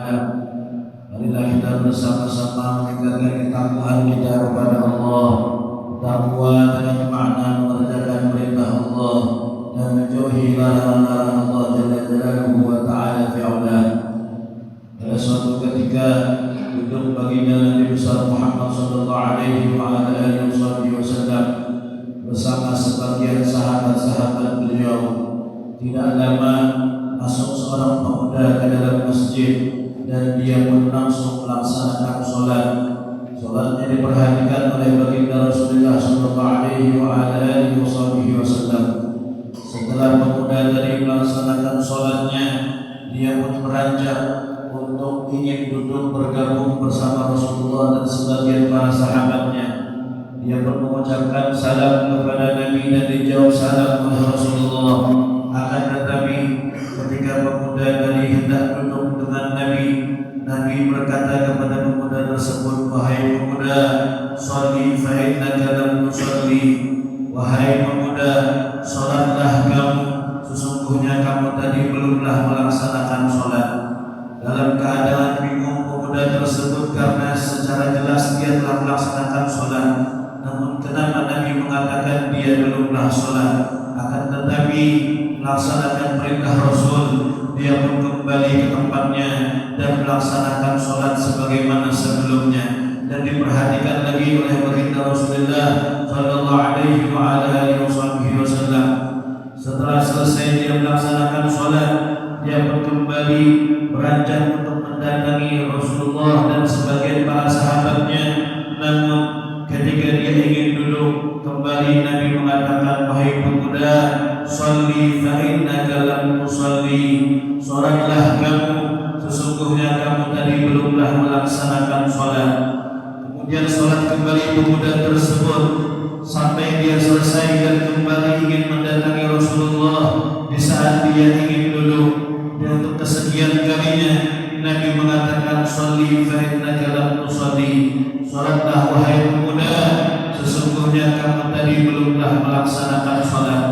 Marilah kita bersama-sama meningkatkan ketakwaan kita kepada Allah. Takwa dengan makna mengerjakan perintah Allah dan menjauhi larangan-larangan Allah Jalla Jalaluhu wa Ta'ala fi'ala. Pada suatu ketika duduk baginda Nabi besar Muhammad sallallahu alaihi wa alihi wasallam bersama sebagian sahabat-sahabat beliau. Tidak lama masuk seorang pemuda ke dalam masjid dan dia pun langsung melaksanakan sholat. Sholatnya diperhatikan oleh baginda Rasulullah sallallahu alaihi wa alihi wasallam. Setelah pemuda tadi melaksanakan sholatnya, dia pun beranjak untuk ingin duduk bergabung bersama Rasulullah dan sebagian para sahabatnya. Dia pun mengucapkan salam kepada Nabi dan dijawab salam oleh Rasulullah. Akan tetapi ketika pemuda tadi hendak duduk dengan Nabi berkata kepada pemuda tersebut, "Wahai pemuda, sholli fa innaka lam tusalli." Wahai pemuda, salatlah kamu, sesungguhnya kamu tadi belumlah melaksanakan salat. Dalam keadaan bingung pemuda tersebut karena secara jelas dia telah melaksanakan salat. Namun kenapa Nabi mengatakan dia belumlah salat? Akan tetapi melaksanakan perintah Rasul, dia pun kembali ke tempatnya dan melaksanakan sholat sebagaimana sebelumnya. Dan diperhatikan lagi oleh baginda Rasulullah sallallahu alaihi wa alihi wasallam. Setelah selesai dia melaksanakan sholat, dia pun kembali beranjak untuk mendatangi Rasulullah dan sebagian para sahabatnya. Namun ketika dia ingin duduk kembali, Nabi mengatakan, "Wahai pemuda, sholli fa innaka lam tusalli." Salatlah kamu, sesungguhnya kamu tadi belumlah melaksanakan salat. Kemudian salat kembali pemuda tersebut sampai dia selesai dan kembali ingin mendatangi Rasulullah. Di saat dia ingin duduk dan untuk kesekian kalinya Nabi mengatakan, "Sholli fa innaka lam tusalli." Salatlah wahai pemuda, sesungguhnya kamu tadi belumlah melaksanakan salat.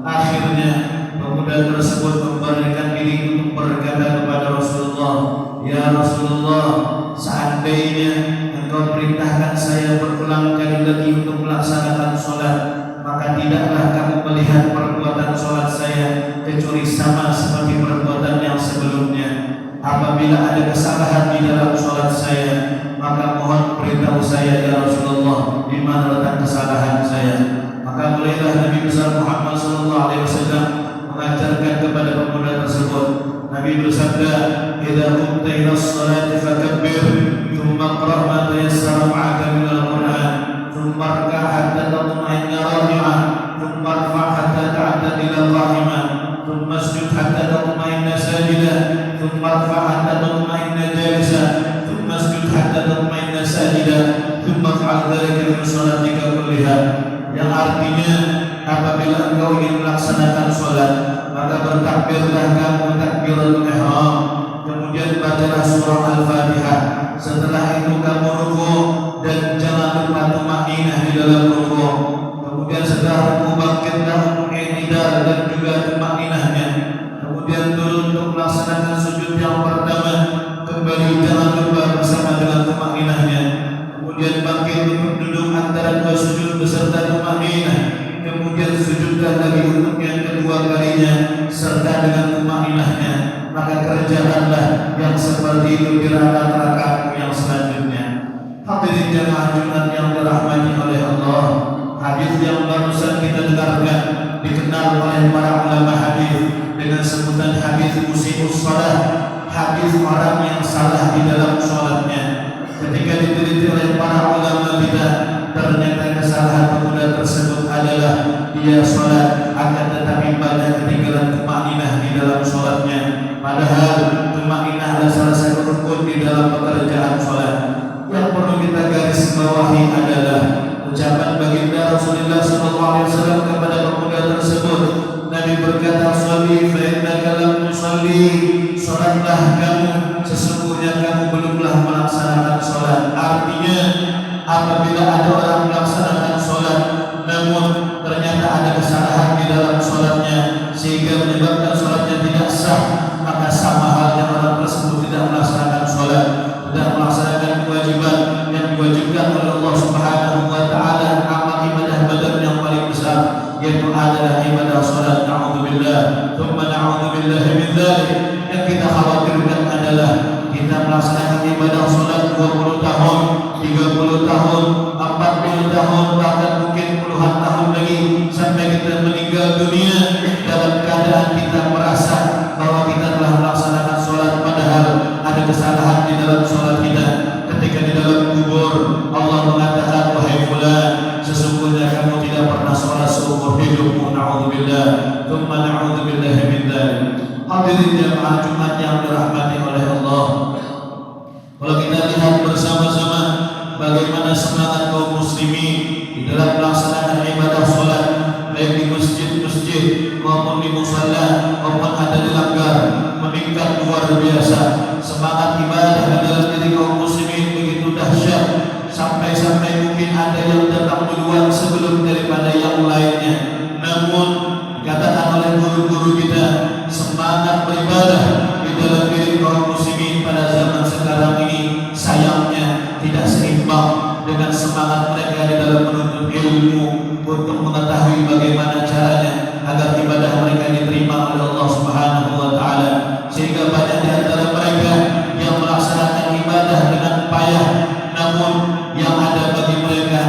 Akhirnya pemuda tersebut membalikan diri untuk berkata kepada Rasulullah, "Ya Rasulullah, seandainya engkau perintahkan saya berulang kali lagi untuk melaksanakan salat, maka tidaklah kamu melihat perbuatan salat saya kecuali sama seperti perbuatan yang sebelumnya. Apabila ada kesalahan di dalam salat saya, maka mohon beritahu saya ya Rasulullah, di mana letak kesalahan saya." Maka mulailah Nabi besar Muhammad sallallahu alaihi wasallam mengajarkan kepada pemuda tersebut. Nabi bersabda, "Idza qumta ila sholati fakabbir, thumma qra' ma tayassara ma'aka min al-Qur'an, thumma irka' hatta tatma'inna raki'an, thumma irfa' hatta ta'tadila qa'iman, thumma isjud hatta tatma'inna sajidan, thumma irfa' hatta tatma'inna jalisan, thumma isjud hatta tatma'inna sajidan, thumma fa'al dzalika fi sholatika kulliha." Yang artinya, apabila engkau ingin melaksanakan sholat, maka bertakbirlah kamu takbiratul ihram, kemudian bacalah surah Al-Fatihah. Setelah itu kamu ruku dan jangan lupa tumaninah di dalam ruku. Kemudian setelah ruku bangkitlah untuk i'tidal dan juga tumaninahnya. Kemudian turun untuk melaksanakan sujud yang pertama, kembali jangan lupa bersama dengan tumaninahnya. Kemudian bangkit untuk duduk antara dua sujud beserta tumaninah. Kemudian sujudkan lagi untuk yang kedua kalinya serta dengan tumaninahnya. Maka kerjakanlah yang seperti itu di rakaat-rakaat yang selanjutnya. Hadirin jamaah Jumat yang dirahmati oleh Allah, hadis yang barusan kita dengarkan dikenal oleh para ulama hadis dengan sebutan hadis musii'us shalah, hadis orang yang salah di dalam sholatnya. Ketika diteliti oleh para ulama kita, ternyata kesalahan pemuda tersebut adalah dia sholat akan tetapi banyak ketinggalan tumaninah di dalam sholatnya. Padahal tumaninah adalah salah satu rukun di dalam pekerjaan sholat. Yang perlu kita garis bawahi adalah ucapan baginda Rasulullah SAW kepada pemuda tersebut. Nabi berkata, "Sholli fa innaka lam tusalli." Salatlah kamu, sesungguhnya kamu belumlah melaksanakan salat. Artinya, apabila ada orang melaksanakan salat namun ternyata ada kesalahan di dalam salatnya sehingga menyebabkan salatnya tidak sah, maka sama halnya orang tersebut tidak melaksanakan muslimin di dalam melaksanakan ibadah salat, baik di masjid-masjid maupun di musalla maupun ada di langgar, meningkat luar biasa. Semangat ibadah di dalam diri kaum muslimin begitu dahsyat, sampai-sampai mungkin ada yang datang duluan sebelum daripada yang lainnya. Namun dikatakan oleh guru-guru kita, semangat beribadah di dalam diri kaum muslimin pada zaman sekarang ini sayangnya tidak seimbang dengan semangat mereka di dalam menuntut ilmu untuk mengetahui bagaimana caranya agar ibadah mereka diterima oleh Allah Subhanahu wa taala. Sehingga banyak di antara mereka yang melaksanakan ibadah dengan payah, namun yang ada bagi mereka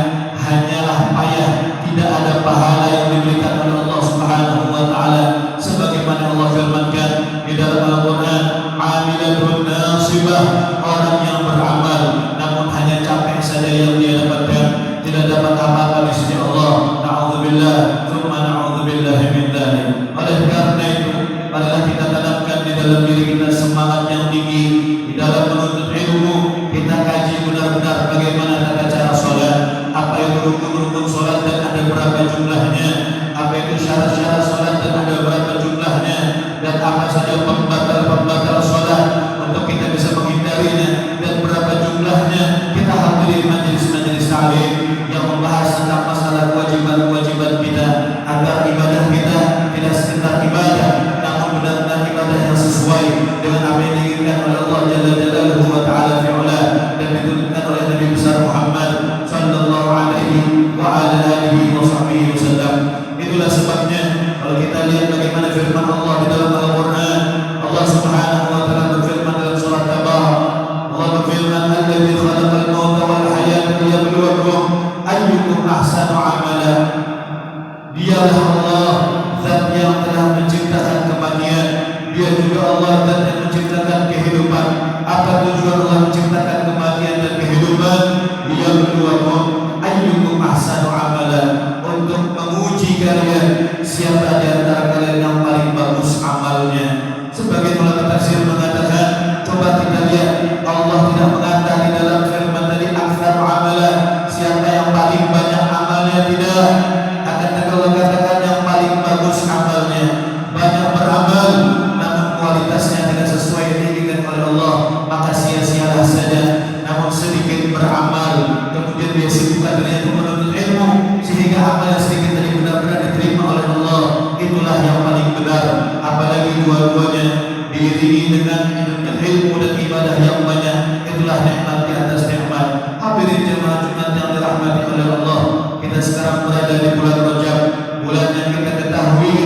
hanyalah payah, tidak ada pahala yang diberikan oleh Allah Subhanahu wa taala. Sebagaimana Allah firmankan di dalam Al-Qur'an, "Amilatun nasibah", orang yang beramal namun hanya capek saja yang dia dapatkan, tidak dapat apa-apa di sisi Allah. Na'udzubillah, tsumma na'udzubillah min dzalik. Oleh karena itu, marilah kita tanamkan di dalam diri kita semangat yang tinggi di dalam menuntut ilmu. Kita kaji benar-benar bagaimana tata cara salat, apa itu rukun-rukun salat dan ada berapa jumlahnya, apa itu syarat-syarat salat dan ada berapa jumlahnya, dan apa saja pembatal-pembatal salat untuk kita bisa menghindarinya dan berapa jumlahnya. Kita hadiri majelis-majelis ta'lim yang membahas tentang masalah kewajiban-kewajiban kita, agar ibadah kita tidak sekedar ibadah, namun benar-benar ibadah yang sesuai dengan apa yang diinginkan oleh Allah Jalla Jalaluhu wa Ta'ala fi'ula, dan ditunjukkan oleh Nabi besar Muhammad sallallahu alaihi wa ala alihi wa sahbihi wasallam. Itulah sebabnya kalau kita lihat bagaimana firman Allah di dalam Al-Qur'an, Allah Subhanahu wa taala berfirman dalam surat Tabarak, Allah berfirman, "Alladzi khalaqal mauta wal hayata liyabluwakum ayyukum ahsanu amala." Dialah Allah zat yang telah menciptakan kematian, Dia juga Allah zat yang menciptakan kehidupan. Apa tujuan Allah menciptakan kematian dan kehidupan? Liyabluwakum ayyukum ahsanu amala, untuk menguji kalian siapa di antara kalian yang paling bagus amalnya. Sebagian ulama tafsir mengatakan, coba kita lihat, Allah tidak mengatakan di dalam firman tadi aktsar amala, siapa yang paling banyak amalnya, tidak. Akan tetapi Allah katakan yang paling bagus amalnya. Banyak beramal namun kualitasnya tidak sesuai yang diinginkan oleh Allah, maka sia-sialah saja. Namun sedikit beramal kemudian dia sibukkan dengan menuntut ilmu, sehingga amal yang sedikit tadi benar-benar diterima oleh Allah, itulah yang paling benar. Apalagi dua-duanya diiringi dengan ilmu dan ibadah yang banyak, itulah nikmat di atas nikmat. Hadirin jemaah Jumat yang dirahmati oleh Allah, kita sekarang berada di bulan Rajab, bulan yang kita ketahui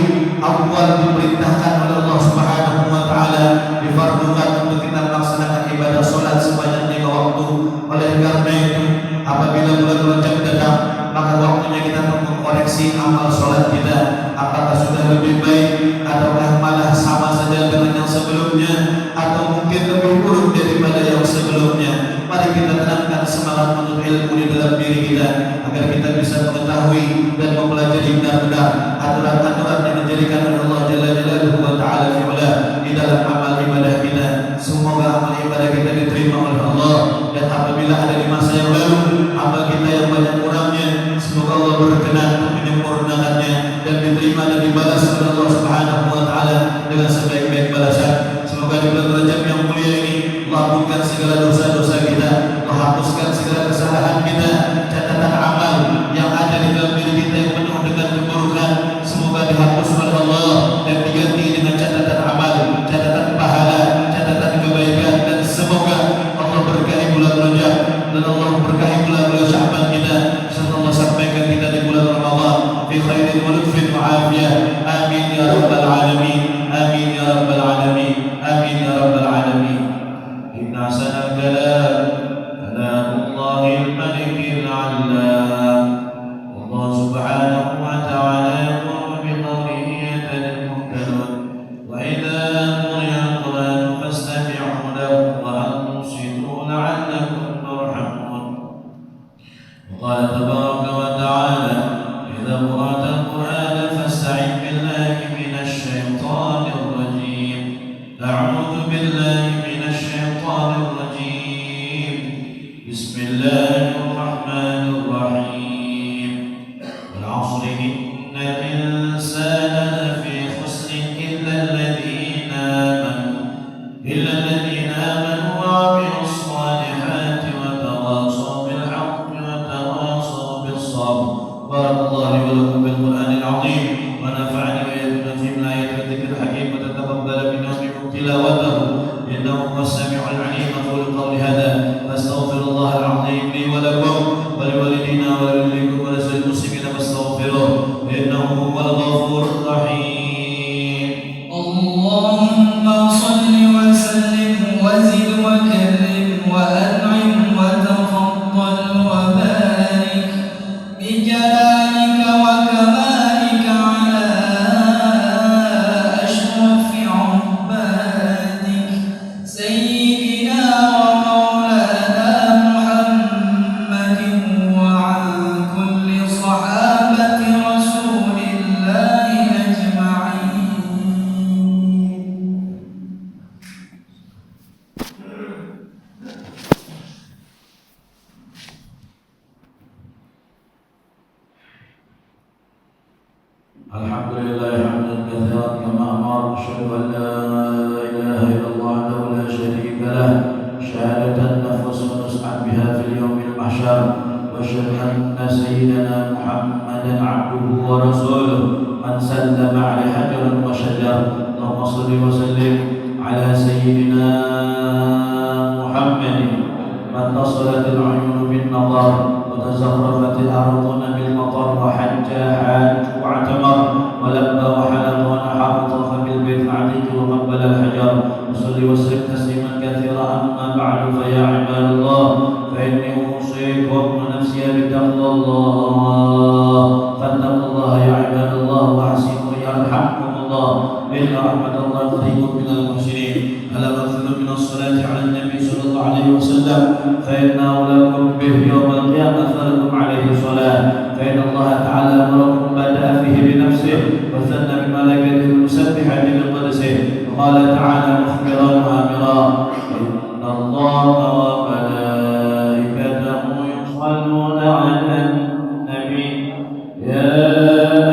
awal diperintahkan oleh Allah Subhanahu wa taala, difardukan untuk kita melaksanakan ibadah salat sebanyak 5 waktu. Oleh karena itu, apabila bulan Rajab datang, maka waktunya kita untuk mengkoreksi amal salat kita, apakah sudah lebih baik ataukah malah sama saja dengan yang sebelumnya, atau mungkin lebih buruk daripada yang sebelumnya. Mari kita tanamkan semangat menuntut ilmu di dalam diri kita, agar kita bisa mengetahui dan mempelajari benar-benar aturan-aturan yang dijadikan oleh Allah Jalla Jalaluhu wa Ta'ala fi'ula di dalam amal ibadah kita. Semoga amal ibadah kita diterima oleh Allah, dan apabila ada di masa yang lalu amal kita yang banyak kurangnya, semoga Allah berkenan untuk menyempurnakannya dan diterima dan dibalas oleh Allah Subhanahu wa taala dengan sebaik-baik balasan. Semoga di bulan Rajab yang mulia ini Allah ampunkan segala dosa-dosa kita, Allah hapuskan segala kesalahan kita, catatan amal yang ada di dalam diri kita yang penuh dengan keburukan, semoga dihapus oleh Allah dan diganti dengan catatan amal, catatan pahala, catatan kebaikan. Dan semoga Allah berkahi bulan Rajab dan Allah berkahi bulan Sya'ban kita, serta Allah sampaikan kita di bulan Ramadan fi khairin wa lutfin wa afiyah. Amin ya rabbal alamin, amin ya rabbal alamin, amin ya rabbal alamin. Inna sanal kalam kalamullahil malikil a'lam. Allah subhanahu wa ta'ala yaqulu biqawlihi yatadil muhtarun, wa idha quriya al-Qur'an fastami'u lahu wa ansitu la'allakum turhamun. Qala tabaraka wa ta'ala, idha qara'ta al-Qur'ana fasta'id billahi minasy syaithanir rajim. A'udzu billahi minasy syaithanir rajim. أقول قولي هذا فاستغفر الله العظيم لي ولكم ولوالدينا ولوالديكم ولسائر المسلمين فاستغفروه إنه هو الغفور الرحيم. اللهم صل وسلم وزد وكرم وأنعم وتفضل وبارك بجلالك وكمالك على أشرف عبادك سيدنا ومولانا محمد وعن كل صحابة رسول الله أجمعين. الحمد لله حمدا كثيرا كما أمر. أشهد أن لا إله إلا الله وحده لا شريك له شهادة نفوس نسعد بها في اليوم المحشر. وأشهد أن سيدنا محمدا عبده ورسوله من سلم عليه حجر وشجر. اللهم صل وسلم على سيدنا محمد من اتصلت العيون بالنظر وتزخرفت الأرض بالمطر وحج حاج واعتمر ولبى وحلق ونحر وطاف بالبيت العتيق وقبل الحجر. وصل وسلم تسليما كثيرا. أما بعد فيا عباد الله فإني أوصيكم ونفسي بتقوى الله. فاتقوا الله يا عباد الله وأحسنوا يرحمكم الله إن رحمة الله قريب من المحسنين. ألا تغفلوا من الصلاة على النبي صلى الله عليه وسلم فإن أولاكم به يوم القيامة فلكم عليه صلاة. فإن الله تعالى أمركم بدأ فيه بنفسه وثنى بملائكته المسبحة بقدسه. وقال تعالى مخبرا وآمرا إن الله وملائكته يصلون على النبي يا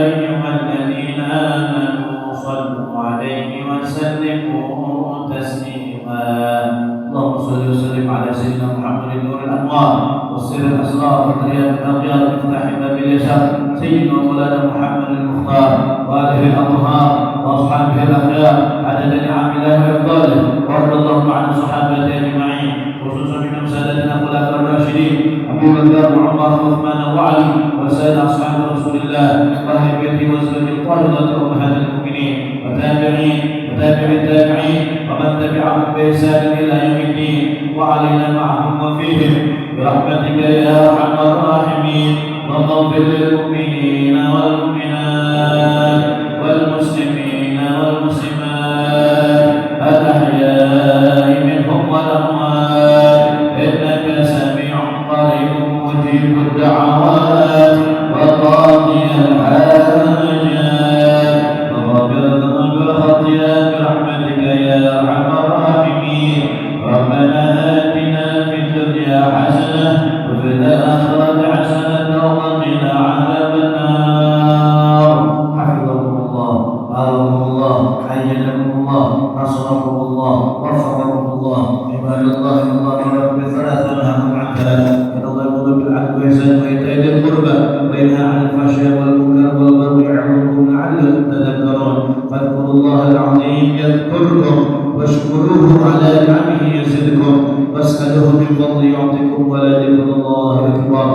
أيها الذين آمنوا صلوا عليه وسلموا تسليما. اللهم صل وسلم على سيدنا محمد نور الأنوار والسر الأسرار والرياض الأغيار مفتاح باب اليسار سيدنا مولانا محمد المختار وآله الأطهار وأصحابه الأخيار عدد نعم الله وإفضاله. وارض اللهم عن الصحابة أجمعين خصوصا منهم سادتنا الخلفاء الراشدين أبي بكر وعمر وعثمان وعلي وسائر أصحاب رسول الله وأهل بيته وأزواجه الطاهرة أمهات المؤمنين وتابعين وتابع التابعين ومن تبعهم بإحسان إلى يوم الدين وعلينا معهم وفيهم برحمتك يا أرحم الراحمين. واغفر للمؤمنين والمؤمنات والمسلمين والمسلمات الأحياء منهم والأموات إنك سميع قريب مجيب الدعوات وقاضي الحاجات وغفر الذنوب والخطيئات برحمتك يا أرحم الراحمين. ربنا آتنا في الدنيا حسنة وفي الآخرة حسنة وقنا عذاب النار. حفظكم الله باركم الله أيدكم الله نصركم الله وفقكم الله. عباد الله إن الله يأمر بالصلاة وينهى عن ثلاث. إن الله يأمر بالعدل والإحسان وإيتاء ذي القربى وينهى عن الفحشاء والمنكر والبغي يعظكم لعلكم تذكرون. فاذكروا الله العظيم يذكركم واشكروه على نعمه يزدكم واسألوه من فضله يعطيكم ولذكر الله أكبر.